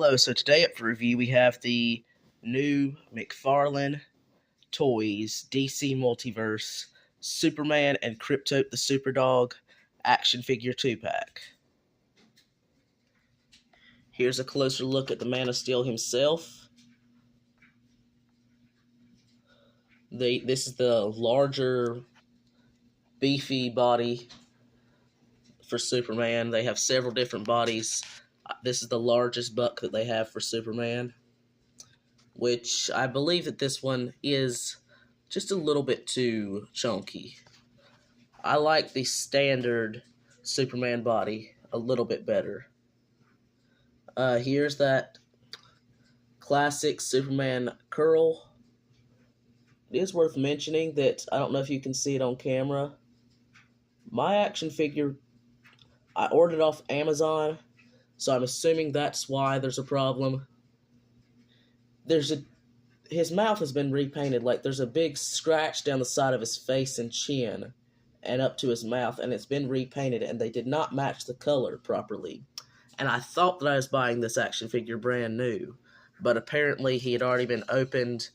Hello, so today up for review we have the new McFarlane Toys DC Multiverse Superman and Krypto the Superdog action figure 2-pack. Here's a closer look at the Man of Steel himself. This is the larger, beefy body for Superman. They have several different bodies. This is the largest buck that they have for Superman, which I believe that this one is just a little bit too chunky. I like the standard Superman body a little bit better. Here's that classic Superman curl. It is worth mentioning that I don't know if you can see it on camera. My action figure, I ordered it off Amazon, so I'm assuming that's why there's a problem. His mouth has been repainted. Like, there's a big scratch down the side of his face and chin and up to his mouth, and it's been repainted, and they did not match the color properly. And I thought that I was buying this action figure brand new, but apparently he had already been opened,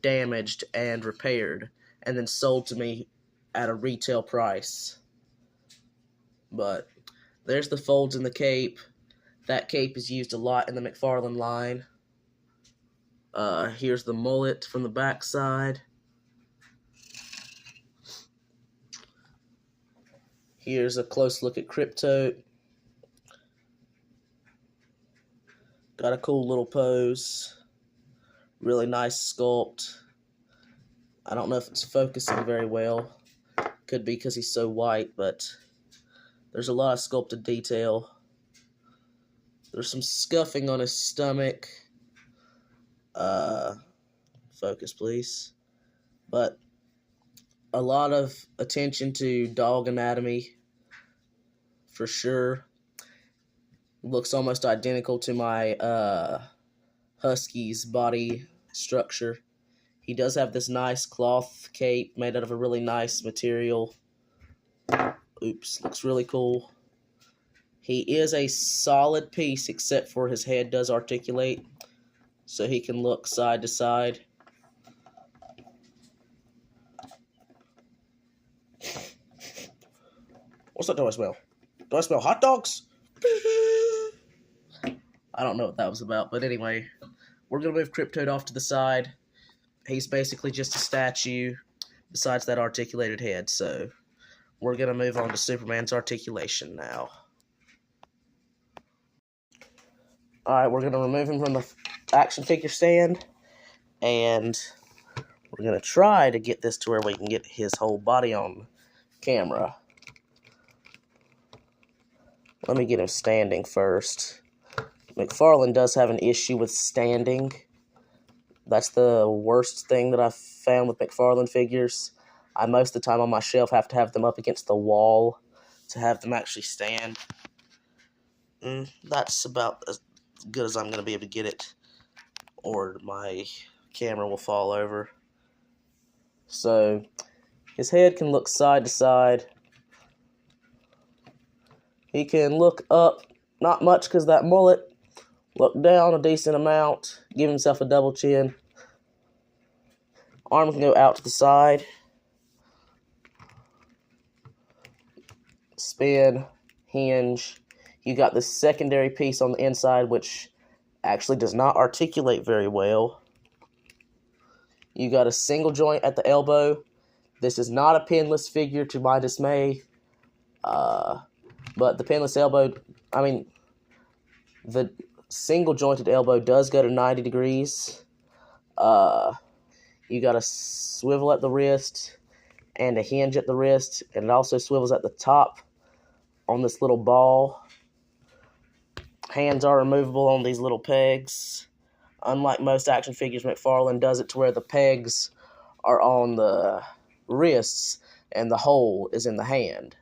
damaged, and repaired, and then sold to me at a retail price. But there's the folds in the cape. That cape is used a lot in the McFarlane line. Here's the mullet from the back side. Here's a close look at Krypto. Got a cool little pose. Really nice sculpt. I don't know if it's focusing very well. Could be because he's so white, but there's a lot of sculpted detail. There's some scuffing on his stomach. Focus, please. But a lot of attention to dog anatomy, for sure. Looks almost identical to my Husky's body structure. He does have this nice cloth cape made out of a really nice material. Oops, looks really cool. He is a solid piece, except for his head does articulate, so he can look side to side. What's that? Do I smell? Do I smell hot dogs? I don't know what that was about, but anyway, we're going to move Krypto off to the side. He's basically just a statue besides that articulated head, so we're going to move on to Superman's articulation now. Alright, we're going to remove him from the action figure stand, and we're going to try to get this to where we can get his whole body on camera. Let me get him standing first. McFarlane does have an issue with standing. That's the worst thing that I've found with McFarlane figures. I most of the time on my shelf have to have them up against the wall to have them actually stand. That's about as good as I'm going to be able to get it, or my camera will fall over. So his head can look side to side. He can look up, not much because that mullet. Look down a decent amount. Give himself a double chin. Arm can go out to the side. Spin, hinge. You got the secondary piece on the inside, which actually does not articulate very well. You got a single joint at the elbow. This is not a pinless figure, to my dismay. But the pinless elbow, the single jointed elbow does go to 90 degrees. You got a swivel at the wrist and a hinge at the wrist, and it also swivels at the top on this little ball. Hands are removable on these little pegs. Unlike most action figures, McFarlane does it to where the pegs are on the wrists and the hole is in the hand.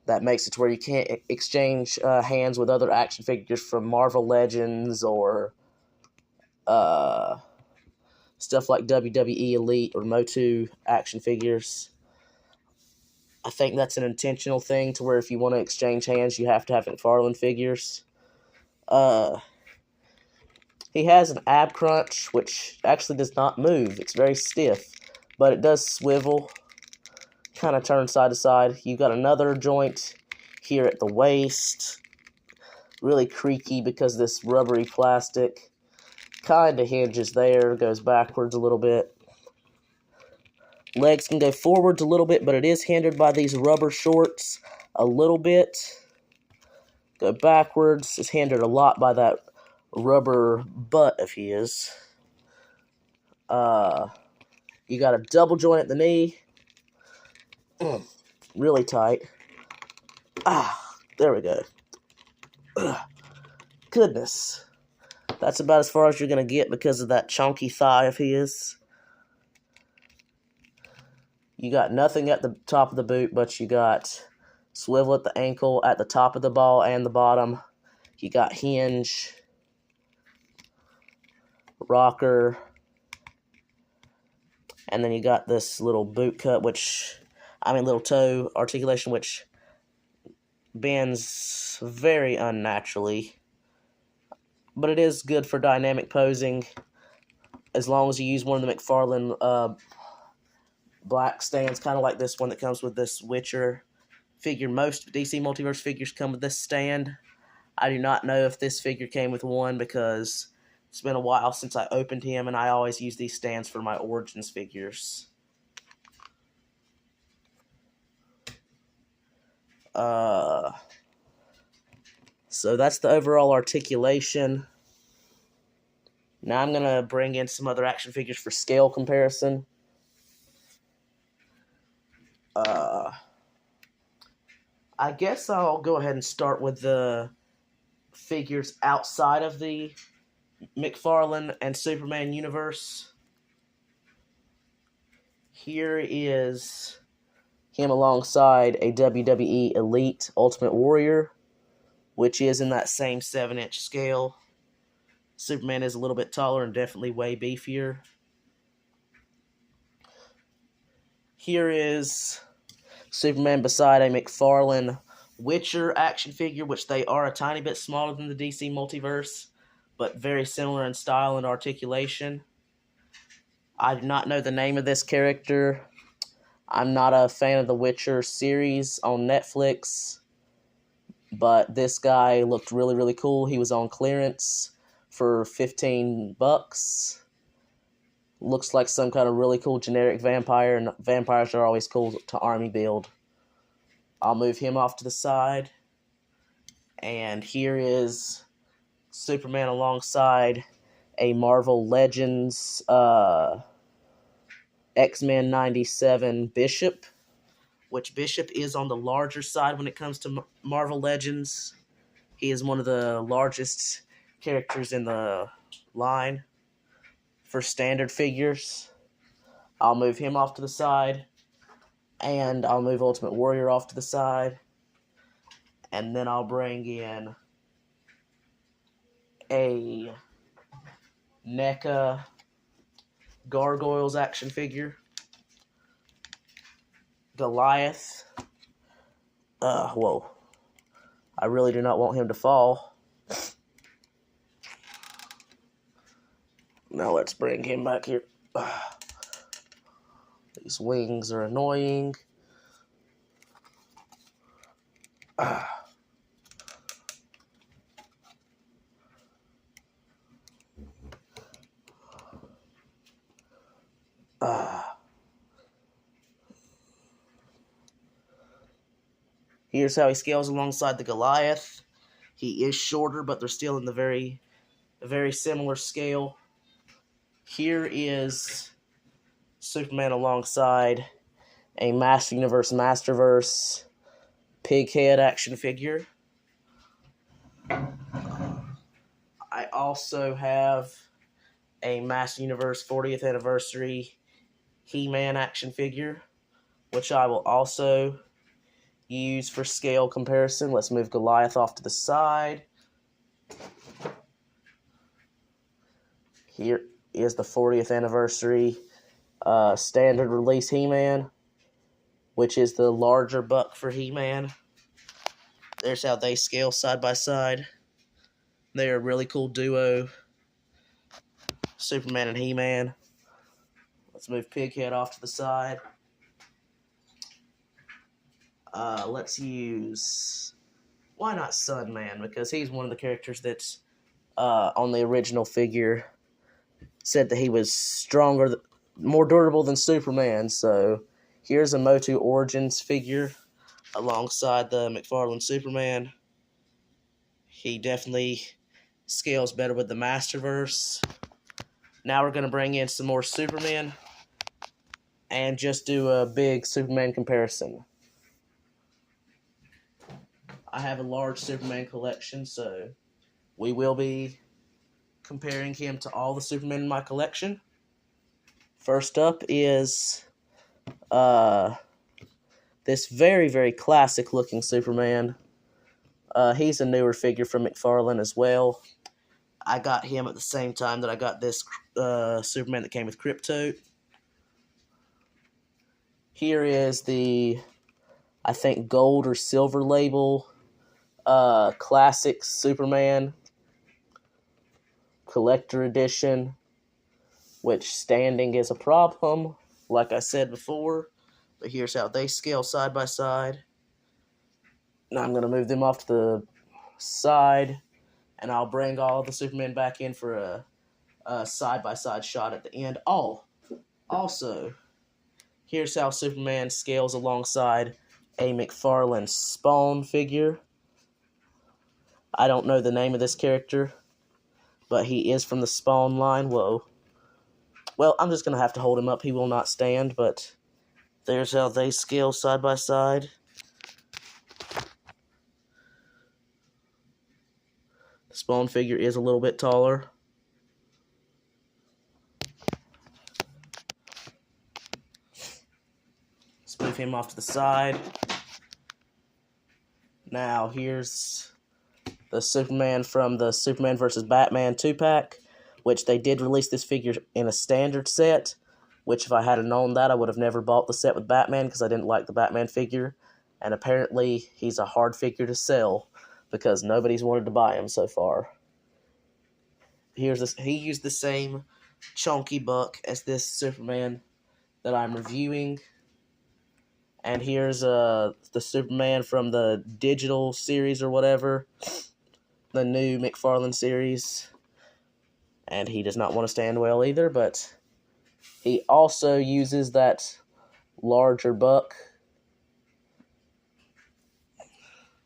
That makes it to where you can't exchange hands with other action figures from Marvel Legends or stuff like WWE Elite or Motu action figures. I think that's an intentional thing to where if you want to exchange hands, you have to have McFarlane figures. He has an ab crunch, which actually does not move. It's very stiff, but it does swivel, kind of turn side to side. You got another joint here at the waist, really creaky because of this rubbery plastic. Kind of hinges there, goes backwards a little bit. Legs can go forwards a little bit, but it is hindered by these rubber shorts a little bit. Go backwards is hindered a lot by that rubber butt of his. You got a double joint at the knee. Really tight. There we go. Goodness. That's about as far as you're going to get because of that chunky thigh of his. You got nothing at the top of the boot, but you got swivel at the ankle, at the top of the ball and the bottom. You got hinge, rocker, and then you got this little boot cut, little toe articulation, which bends very unnaturally. But it is good for dynamic posing, as long as you use one of the McFarlane black stands, kind of like this one that comes with this Witcher figure. Most DC Multiverse figures come with this stand. I do not know if this figure came with one because it's been a while since I opened him, and I always use these stands for my Origins figures. So that's the overall articulation. Now I'm going to bring in some other action figures for scale comparison. I guess I'll go ahead and start with the figures outside of the McFarlane and Superman universe. Here is him alongside a WWE Elite Ultimate Warrior, which is in that same 7-inch scale. Superman is a little bit taller and definitely way beefier. Here is Superman beside a McFarlane Witcher action figure, which they are a tiny bit smaller than the DC Multiverse, but very similar in style and articulation. I do not know the name of this character. I'm not a fan of the Witcher series on Netflix, but this guy looked really, really cool. He was on clearance for $15. Looks like some kind of really cool generic vampire, and vampires are always cool to army build. I'll move him off to the side. And here is Superman alongside a Marvel Legends X-Men 97 Bishop, which Bishop is on the larger side when it comes to Marvel Legends. He is one of the largest characters in the line for standard figures. I'll move him off to the side, and I'll move Ultimate Warrior off to the side, and then I'll bring in a NECA Gargoyles action figure. Goliath. Whoa. I really do not want him to fall. Now let's bring him back here. These wings are annoying. Here's how he scales alongside the Goliath. He is shorter, but they're still in the very similar scale. Here is Superman alongside a Master Universe Masterverse Pighead action figure. I also have a Master Universe 40th Anniversary He-Man action figure, which I will also use for scale comparison. Let's move Goliath off to the side. Here is the 40th Anniversary standard release He-Man, which is the larger buck for He-Man. There's how they scale side by side. They're a really cool duo. Superman and He-Man. Let's move Pighead off to the side. Let's use... Why not Sunman? Because he's one of the characters that's on the original figure said that he was stronger, more durable than Superman. So here's a Motu Origins figure alongside the McFarlane Superman. He definitely scales better with the Masterverse. Now we're going to bring in some more Superman and just do a big Superman comparison. I have a large Superman collection, so we will be comparing him to all the Supermen in my collection. First up is this very, very classic looking Superman. He's a newer figure from McFarlane as well. I got him at the same time that I got this Superman that came with Krypto. Here is the, I think, gold or silver label classic Superman collector edition, which standing is a problem, like I said before. But here's how they scale side by side. Now I'm going to move them off to the side, and I'll bring all the Supermen back in for a side-by-side shot at the end. Also, here's how Superman scales alongside a McFarlane Spawn figure. I don't know the name of this character, but he is from the Spawn line. Whoa. Well, I'm just going to have to hold him up. He will not stand, but there's how they scale side by side. The Spawn figure is a little bit taller. Let's move him off to the side. Now, here's the Superman from the Superman vs. Batman 2-pack, which they did release this figure in a standard set, which if I had known that, I would have never bought the set with Batman because I didn't like the Batman figure. And apparently, he's a hard figure to sell because nobody's wanted to buy him so far. Here's this. He used the same chunky buck as this Superman that I'm reviewing. And here's the Superman from the digital series or whatever, the new McFarlane series. And he does not want to stand well either, but he also uses that larger buck.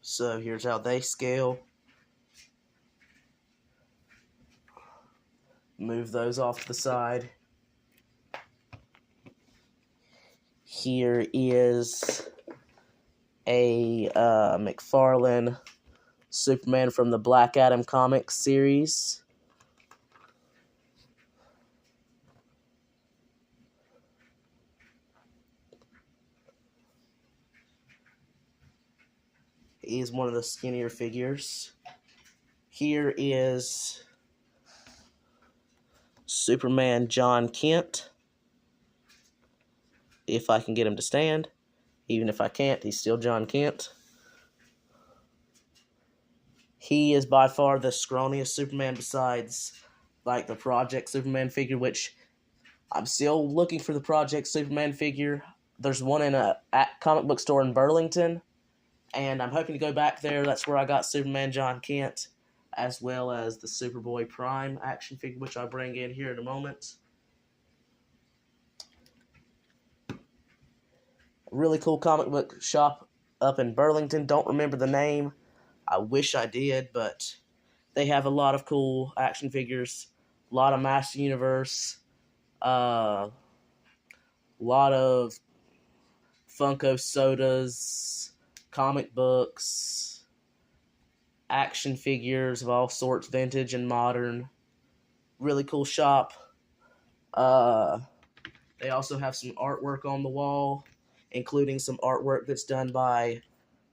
So here's how they scale. Move those off to the side. Here is a McFarlane Superman from the Black Adam comics series. He is one of the skinnier figures. Here is Superman John Kent. If I can get him to stand. Even if I can't, he's still John Kent. He is by far the scrawniest Superman besides, like, the Project Superman figure, which I'm still looking for the Project Superman figure. There's one in a comic book store in Burlington, and I'm hoping to go back there. That's where I got Superman John Kent, as well as the Superboy Prime action figure, which I'll bring in here in a moment. Really cool comic book shop up in Burlington. Don't remember the name. I wish I did, but they have a lot of cool action figures, a lot of Master Universe, a lot of Funko sodas, comic books, action figures of all sorts, vintage and modern. Really cool shop. They also have some artwork on the wall, including some artwork that's done by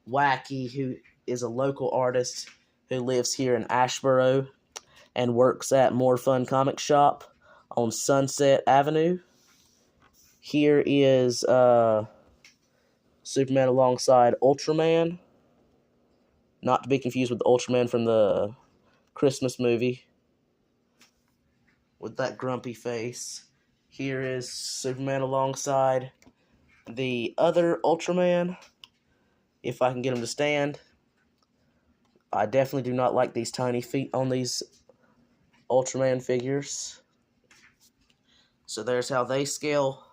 Wacky, who is a local artist who lives here in Ashboro and works at More Fun Comic Shop on Sunset Avenue. Here is Superman alongside Ultraman, not to be confused with the Ultraman from the Christmas movie. with that grumpy face. Here is Superman alongside the other Ultraman, if I can get him to stand. I definitely do not like these tiny feet on these Ultraman figures. So there's how they scale.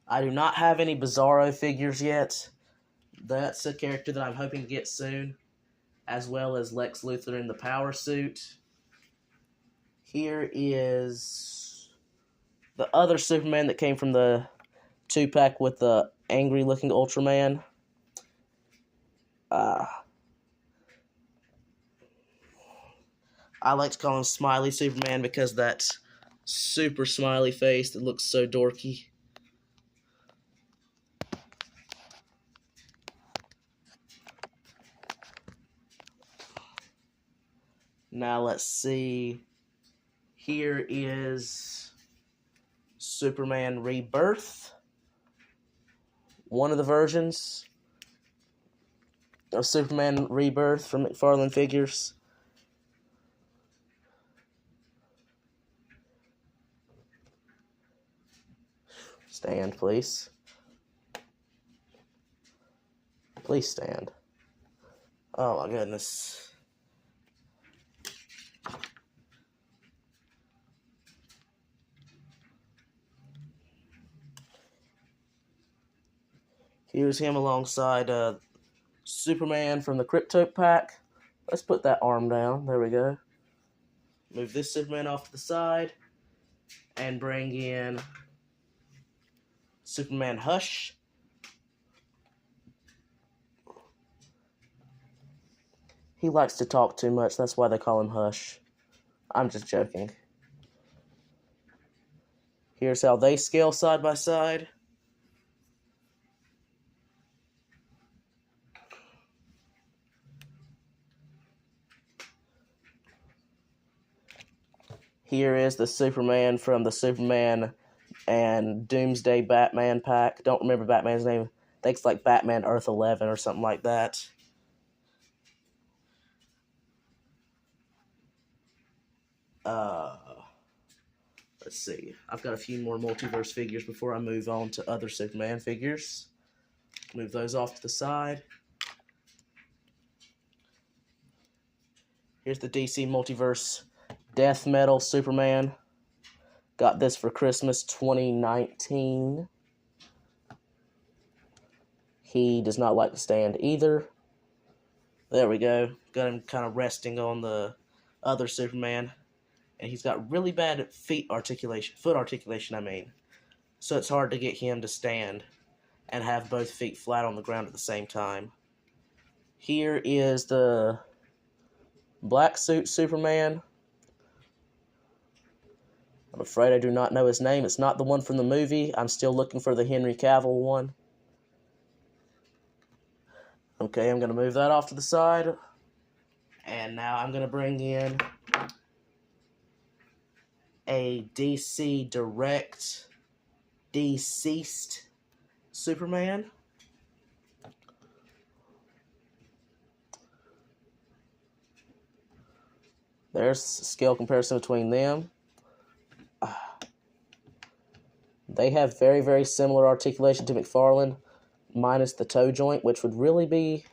I do not have any Bizarro figures yet. That's a character that I'm hoping to get soon, as well as Lex Luthor in the power suit. Here is the other Superman that came from the 2-pack with the angry-looking Ultraman. I like to call him Smiley Superman because that super smiley face that looks so dorky. Now let's see. Here is Superman Rebirth. One of the versions of Superman Rebirth from McFarlane Figures. Stand, please. Please stand. Oh my goodness. Here's him alongside Superman from the Crypto Pack. Let's put that arm down. There we go. Move this Superman off to the side. And bring in Superman Hush. He likes to talk too much. That's why they call him Hush. I'm just joking. Here's how they scale side by side. Here is the Superman from the Superman and Doomsday Batman pack. Don't remember Batman's name. I think it's like Batman Earth 11 or something like that. Let's see. I've got a few more multiverse figures before I move on to other Superman figures. Move those off to the side. Here's the DC Multiverse Death Metal Superman. Got this for Christmas 2019. He does not like to stand either. There we go. Got him kind of resting on the other Superman. And he's got really bad foot articulation, I mean. So it's hard to get him to stand and have both feet flat on the ground at the same time. Here is the Black Suit Superman. I'm afraid I do not know his name. It's not the one from the movie. I'm still looking for the Henry Cavill one. Okay, I'm going to move that off to the side. And now I'm going to bring in a DC Direct Deceased Superman. There's a scale comparison between them. They have very, very similar articulation to McFarlane, minus the toe joint, which would really be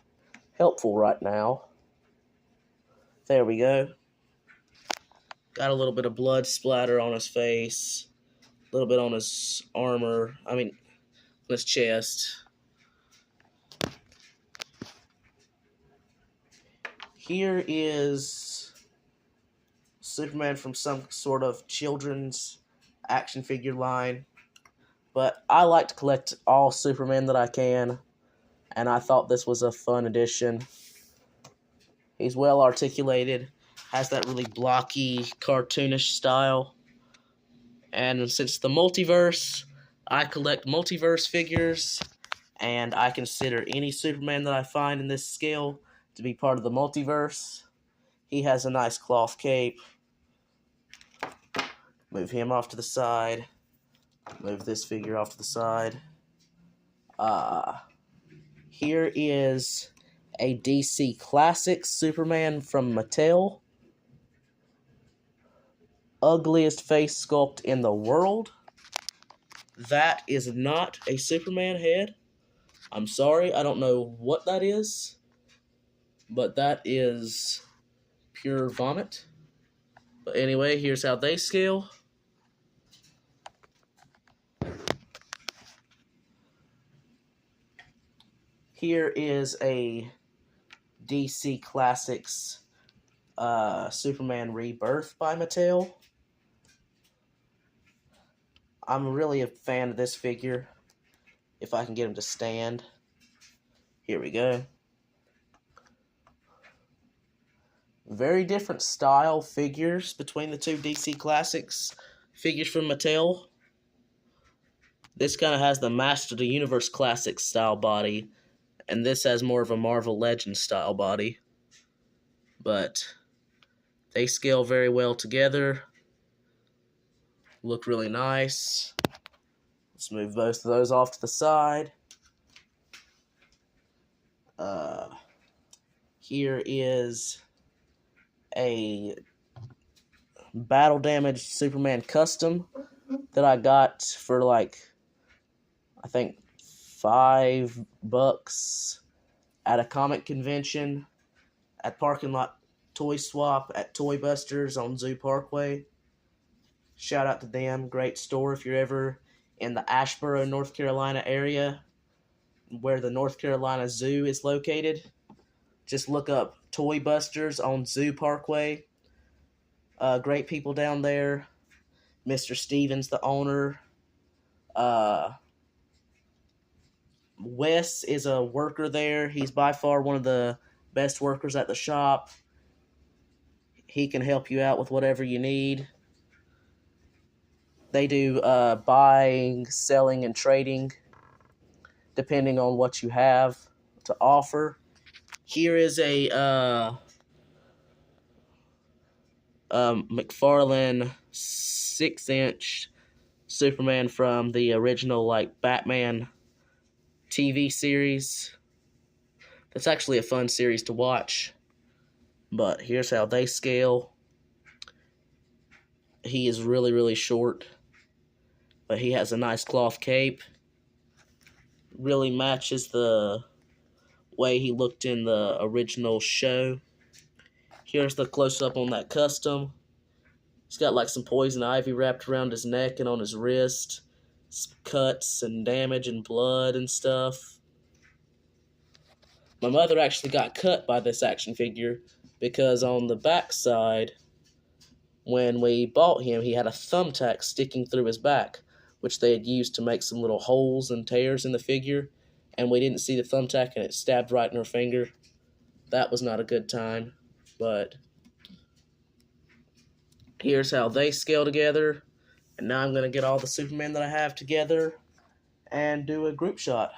helpful right now. There we go. Got a little bit of blood splatter on his face, a little bit on his armor, on his chest. Here is Superman from some sort of children's action figure line. But I like to collect all Superman that I can, and I thought this was a fun addition. He's well articulated, has that really blocky, cartoonish style. And since the multiverse, I collect multiverse figures, and I consider any Superman that I find in this scale to be part of the multiverse. He has a nice cloth cape. Move him off to the side. Move this figure off to the side. Here is a DC Classic Superman from Mattel. ugliest face sculpt in the world. That is not a Superman head. I'm sorry, I don't know what that is, but that is pure vomit. But anyway, here's how they scale. Here is a DC Classics Superman Rebirth by Mattel. I'm really a fan of this figure. If I can get him to stand. Here we go. Very different style figures between the two DC Classics figures from Mattel. This kind of has the Master of the Universe Classics style body, and this has more of a Marvel Legends style body. But they scale very well together. Look really nice. Let's move both of those off to the side. Here is a battle damaged Superman custom that I got for like, I think $5 at a comic convention at Parking Lot Toy Swap at Toy Busters on Zoo Parkway. Shout out to them. Great store if you're ever in the Asheboro, North Carolina area where the North Carolina Zoo is located. Just look up Toy Busters on Zoo Parkway. Great people down there. Mr. Stevens, the owner. Wes is a worker there. He's by far one of the best workers at the shop. He can help you out with whatever you need. They do buying, selling, and trading, depending on what you have to offer. Here is a McFarlane 6-inch Superman from the original Batman TV series. That's actually a fun series to watch. But here's how they scale. He is really, really short, but he has a nice cloth cape. Really matches the way he looked in the original show. Here's the close-up on that custom. He's got some poison ivy wrapped around his neck and on his wrist. Some cuts and damage and blood and stuff. My mother actually got cut by this action figure because on the back side, when we bought him, he had a thumbtack sticking through his back, which they had used to make some little holes and tears in the figure, and we didn't see the thumbtack and it stabbed right in her finger. That was not a good time, but here's how they scale together. And now I'm going to get all the Superman that I have together and do a group shot.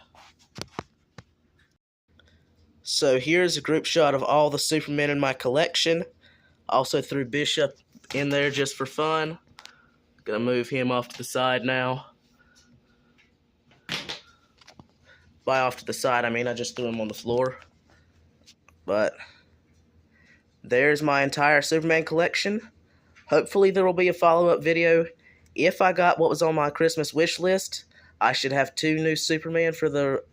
So here's a group shot of all the Supermen in my collection. Also threw Bishop in there just for fun. Gonna move him off to the side now. By off to the side, I mean I just threw him on the floor. But there's my entire Superman collection. Hopefully there will be a follow-up video. If I got what was on my Christmas wish list, I should have 2 new Superman for the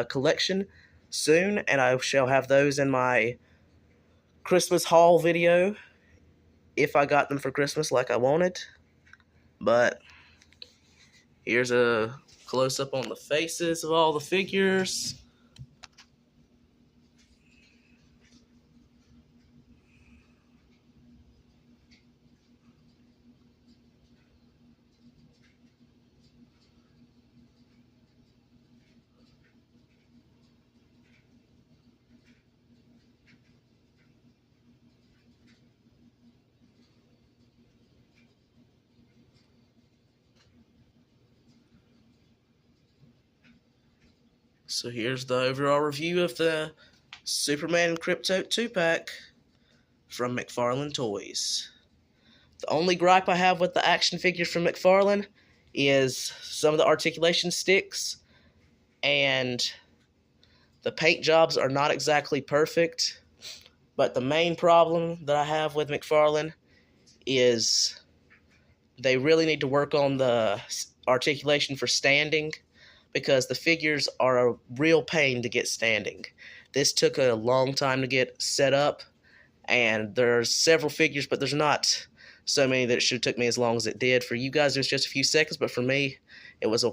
collection soon, and I shall have those in my Christmas haul video if I got them for Christmas like I wanted. But here's a close-up on the faces of all the figures. So here's the overall review of the Superman Crypto 2-pack from McFarlane Toys. The only gripe I have with the action figures from McFarlane is some of the articulation sticks, and the paint jobs are not exactly perfect. But the main problem that I have with McFarlane is they really need to work on the articulation for standing, because the figures are a real pain to get standing. This took a long time to get set up, and there's several figures, but there's not so many that it should have took me as long as it did. For you guys, it was just a few seconds, but for me, it was uh,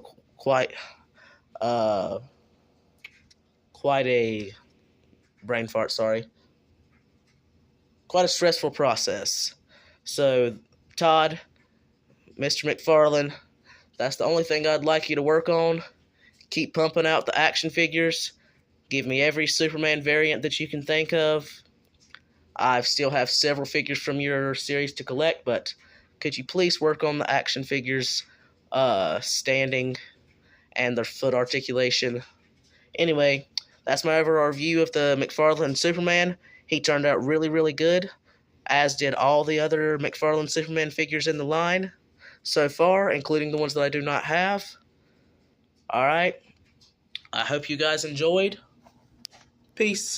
quite a brain fart. Sorry, quite a stressful process. So, Todd, Mr. McFarlane, that's the only thing I'd like you to work on. Keep pumping out the action figures. Give me every Superman variant that you can think of. I still have several figures from your series to collect, but could you please work on the action figures standing and their foot articulation? Anyway, that's my overall review of the McFarlane Superman. He turned out really, really good, as did all the other McFarlane Superman figures in the line so far, including the ones that I do not have. Alright, I hope you guys enjoyed. Peace.